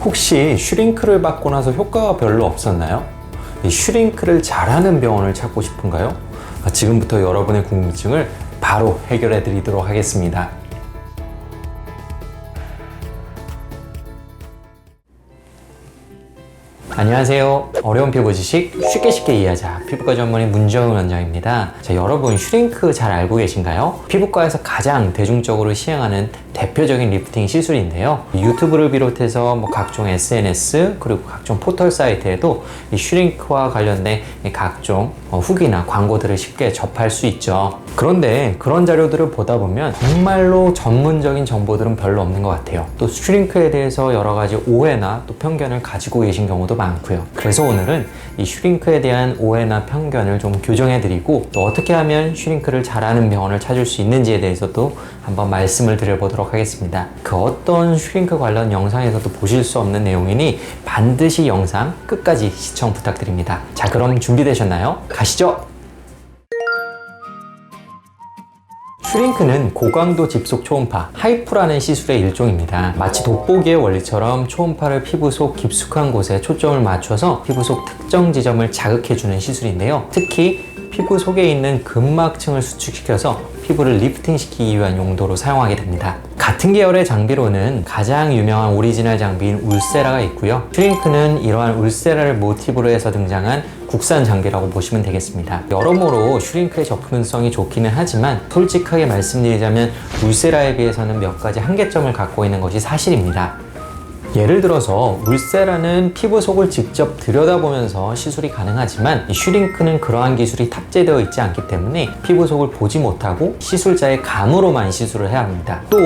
혹시 슈링크를 받고 나서 효과가 별로 없었나요? 이 슈링크를 잘하는 병원을 찾고 싶은가요? 지금부터 여러분의 궁금증을 바로 해결해 드리도록 하겠습니다. 안녕하세요. 어려운 피부 지식 쉽게 이해하자. 피부과 전문의 문정은 원장입니다. 자, 여러분 슈링크 잘 알고 계신가요? 피부과에서 가장 대중적으로 시행하는 대표적인 리프팅 시술인데요. 유튜브를 비롯해서 각종 SNS 그리고 각종 포털 사이트에도 이 슈링크와 관련된 각종 후기나 광고들을 쉽게 접할 수 있죠. 그런데 그런 자료들을 보다 보면 정말로 전문적인 정보들은 별로 없는 것 같아요. 또 슈링크에 대해서 여러 가지 오해나 또 편견을 가지고 계신 경우도 많고요. 그래서 오늘은 이 슈링크에 대한 오해나 편견을 좀 교정해 드리고 또 어떻게 하면 슈링크를 잘하는 병원을 찾을 수 있는지에 대해서도 한번 말씀을 드려보도록 하겠습니다. 그 어떤 슈링크 관련 영상에서도 보실 수 없는 내용이니 반드시 영상 끝까지 시청 부탁드립니다. 자, 그럼 준비되셨나요? 가시죠! 슈링크는 고강도 집속 초음파, 하이프라는 시술의 일종입니다. 마치 돋보기의 원리처럼 초음파를 피부 속 깊숙한 곳에 초점을 맞춰서 피부 속 특정 지점을 자극해주는 시술인데요. 특히 피부 속에 있는 근막층을 수축시켜서 피부를 리프팅시키기 위한 용도로 사용하게 됩니다. 같은 계열의 장비로는 가장 유명한 오리지널 장비인 울세라가 있고요. 슈링크는 이러한 울세라를 모티브로 해서 등장한 국산 장비라고 보시면 되겠습니다. 여러모로 슈링크의 접근성이 좋기는 하지만 솔직하게 말씀드리자면 울세라에 비해서는 몇 가지 한계점을 갖고 있는 것이 사실입니다. 예를 들어서 울세라는 피부 속을 직접 들여다보면서 시술이 가능하지만 이 슈링크는 그러한 기술이 탑재되어 있지 않기 때문에 피부 속을 보지 못하고 시술자의 감으로만 시술을 해야 합니다. 또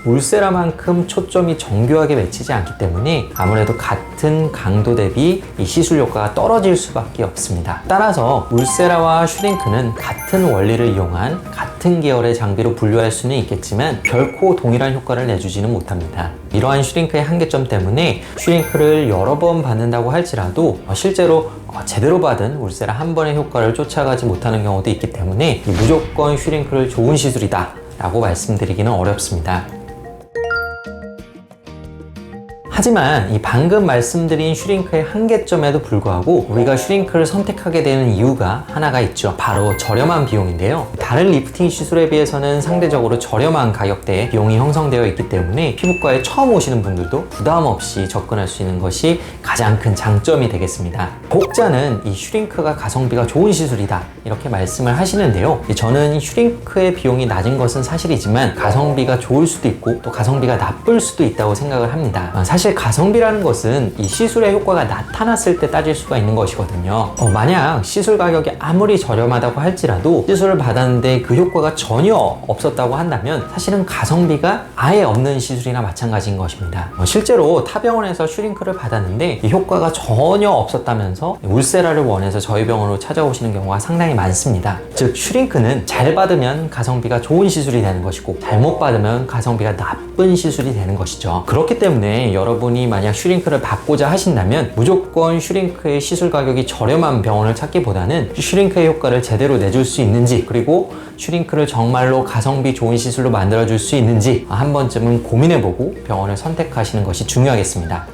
울세라만큼 초점이 정교하게 맺히지 않기 때문에 아무래도 같은 강도 대비 이 시술 효과가 떨어질 수밖에 없습니다. 따라서 울세라와 슈링크는 같은 원리를 이용한 같은 계열의 장비로 분류할 수는 있겠지만 결코 동일한 효과를 내주지는 못합니다. 이러한 슈링크의 한계점 때문에 슈링크를 여러 번 받는다고 할지라도 실제로 제대로 받은 울세라 한 번의 효과를 쫓아가지 못하는 경우도 있기 때문에 무조건 슈링크를 좋은 시술이다 라고 말씀드리기는 어렵습니다. 하지만 이 방금 말씀드린 슈링크의 한계점에도 불구하고 우리가 슈링크를 선택하게 되는 이유가 하나가 있죠. 바로 저렴한 비용인데요. 다른 리프팅 시술에 비해서는 상대적으로 저렴한 가격대의 비용이 형성되어 있기 때문에 피부과에 처음 오시는 분들도 부담 없이 접근할 수 있는 것이 가장 큰 장점이 되겠습니다. 독자는 이 슈링크가 가성비가 좋은 시술이다 이렇게 말씀을 하시는데요. 저는 슈링크의 비용이 낮은 것은 사실이지만 가성비가 좋을 수도 있고 또 가성비가 나쁠 수도 있다고 생각을 합니다. 사실 가성비라는 것은 이 시술의 효과가 나타났을 때 따질 수가 있는 것이거든요. 만약 시술 가격이 아무리 저렴하다고 할지라도 시술을 받았는데 그 효과가 전혀 없었다고 한다면 사실은 가성비가 아예 없는 시술이나 마찬가지인 것입니다. 실제로 타 병원에서 슈링크를 받았는데 이 효과가 전혀 없었다면서 울세라를 원해서 저희 병원으로 찾아오시는 경우가 상당히 많습니다. 즉 슈링크는 잘 받으면 가성비가 좋은 시술이 되는 것이고 잘못 받으면 가성비가 나쁜 시술이 되는 것이죠. 그렇기 때문에 여러분이 만약 슈링크를 받고자 하신다면 무조건 슈링크의 시술 가격이 저렴한 병원을 찾기보다는 슈링크의 효과를 제대로 내줄 수 있는지 그리고 슈링크를 정말로 가성비 좋은 시술로 만들어줄 수 있는지 한 번쯤은 고민해보고 병원을 선택하시는 것이 중요하겠습니다.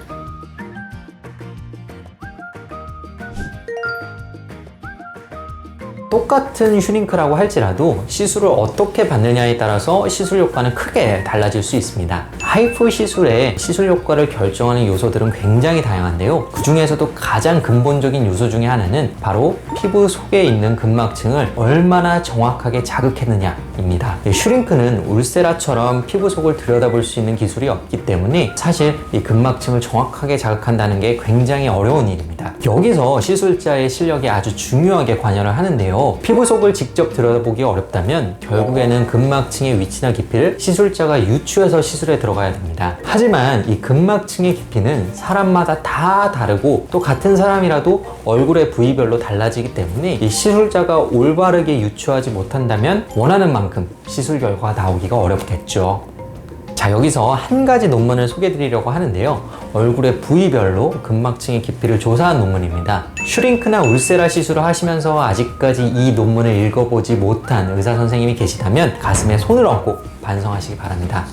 똑같은 슈링크라고 할지라도 시술을 어떻게 받느냐에 따라서 시술 효과는 크게 달라질 수 있습니다. 하이프 시술의 시술 효과를 결정하는 요소들은 굉장히 다양한데요. 그 중에서도 가장 근본적인 요소 중에 하나는 바로 피부 속에 있는 근막층을 얼마나 정확하게 자극했느냐입니다. 슈링크는 울세라처럼 피부 속을 들여다볼 수 있는 기술이 없기 때문에 사실 이 근막층을 정확하게 자극한다는 게 굉장히 어려운 일입니다. 여기서 시술자의 실력이 아주 중요하게 관여를 하는데요. 피부 속을 직접 들여다보기 어렵다면 결국에는 근막층의 위치나 깊이를 시술자가 유추해서 시술에 들어가야 됩니다. 하지만 이 근막층의 깊이는 사람마다 다 다르고 또 같은 사람이라도 얼굴의 부위별로 달라지기 때문에 이 시술자가 올바르게 유추하지 못한다면 원하는 만큼 시술 결과가 나오기가 어렵겠죠. 자, 여기서 한 가지 논문을 소개해 드리려고 하는데요. 얼굴의 부위별로 근막층의 깊이를 조사한 논문입니다. 슈링크나 울세라 시술을 하시면서 아직까지 이 논문을 읽어보지 못한 의사 선생님이 계시다면 가슴에 손을 얹고 반성하시기 바랍니다.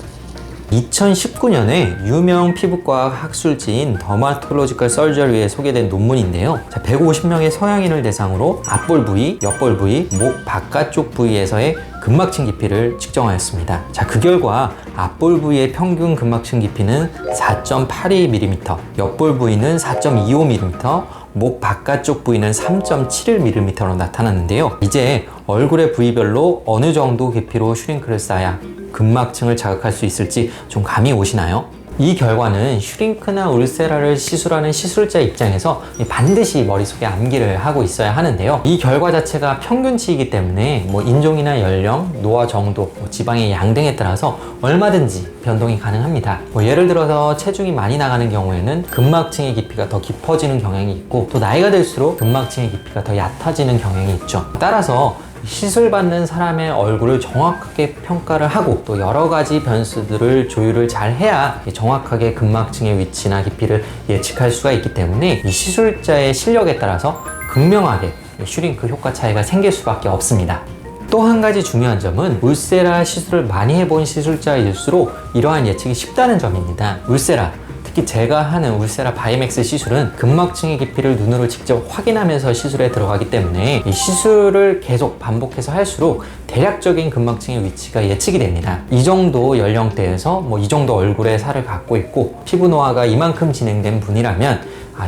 2019년에 유명 피부과학 학술지인 더마톨로지컬 서저리에 소개된 논문인데요. 150명의 서양인을 대상으로 앞볼 부위, 옆볼 부위, 목 바깥쪽 부위에서의 근막층 깊이를 측정하였습니다. 그 결과 앞볼 부위의 평균 근막층 깊이는 4.82mm, 옆볼 부위는 4.25mm, 목 바깥쪽 부위는 3.71mm로 나타났는데요. 이제 얼굴의 부위별로 어느 정도 깊이로 슈링크를 쌓아야 근막층을 자극할 수 있을지 좀 감이 오시나요? 이 결과는 슈링크나 울세라를 시술하는 시술자 입장에서 반드시 머릿속에 암기를 하고 있어야 하는데요. 이 결과 자체가 평균치이기 때문에 인종이나 연령, 노화 정도, 지방의 양 등에 따라서 얼마든지 변동이 가능합니다. 예를 들어서 체중이 많이 나가는 경우에는 근막층의 깊이가 더 깊어지는 경향이 있고, 또 나이가 들수록 근막층의 깊이가 더 얕아지는 경향이 있죠. 따라서 시술받는 사람의 얼굴을 정확하게 평가를 하고 또 여러 가지 변수들을 조율을 잘 해야 정확하게 근막층의 위치나 깊이를 예측할 수가 있기 때문에 이 시술자의 실력에 따라서 극명하게 슈링크 효과 차이가 생길 수밖에 없습니다. 또 한 가지 중요한 점은 울세라 시술을 많이 해본 시술자일수록 이러한 예측이 쉽다는 점입니다. 울세라, 특히 제가 하는 울세라 바이맥스 시술은 근막층의 깊이를 눈으로 직접 확인하면서 시술에 들어가기 때문에 이 시술을 계속 반복해서 할수록 대략적인 근막층의 위치가 예측이 됩니다. 이 정도 연령대에서 이 정도 얼굴의 살을 갖고 있고 피부 노화가 이만큼 진행된 분이라면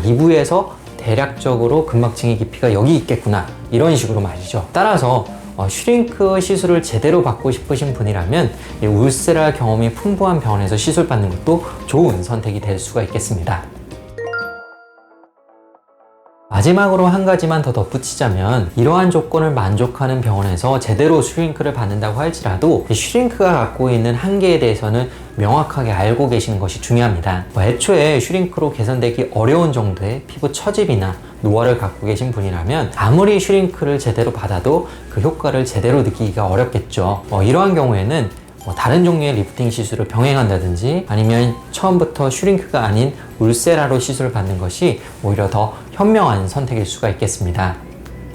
이 부위에서 대략적으로 근막층의 깊이가 여기 있겠구나, 이런 식으로 말이죠. 따라서 슈링크 시술을 제대로 받고 싶으신 분이라면 울세라 경험이 풍부한 병원에서 시술 받는 것도 좋은 선택이 될 수가 있겠습니다. 마지막으로 한 가지만 더 덧붙이자면, 이러한 조건을 만족하는 병원에서 제대로 슈링크를 받는다고 할지라도 슈링크가 갖고 있는 한계에 대해서는 명확하게 알고 계시는 것이 중요합니다. 애초에 슈링크로 개선되기 어려운 정도의 피부 처짐이나 노화를 갖고 계신 분이라면 아무리 슈링크를 제대로 받아도 그 효과를 제대로 느끼기가 어렵겠죠. 이러한 경우에는 다른 종류의 리프팅 시술을 병행한다든지 아니면 처음부터 슈링크가 아닌 울세라로 시술을 받는 것이 오히려 더 현명한 선택일 수가 있겠습니다.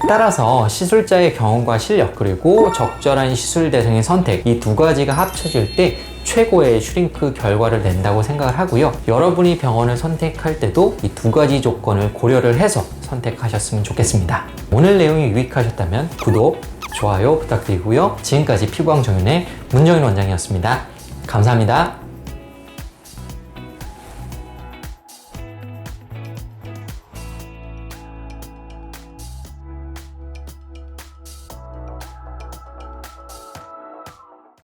따라서 시술자의 경험과 실력, 그리고 적절한 시술 대상의 선택, 이 두 가지가 합쳐질 때 최고의 슈링크 결과를 낸다고 생각을 하고요. 여러분이 병원을 선택할 때도 이 두 가지 조건을 고려를 해서 선택하셨으면 좋겠습니다. 오늘 내용이 유익하셨다면 구독, 좋아요 부탁드리고요. 지금까지 피부왕 정윤의 문정윤 원장이었습니다. 감사합니다.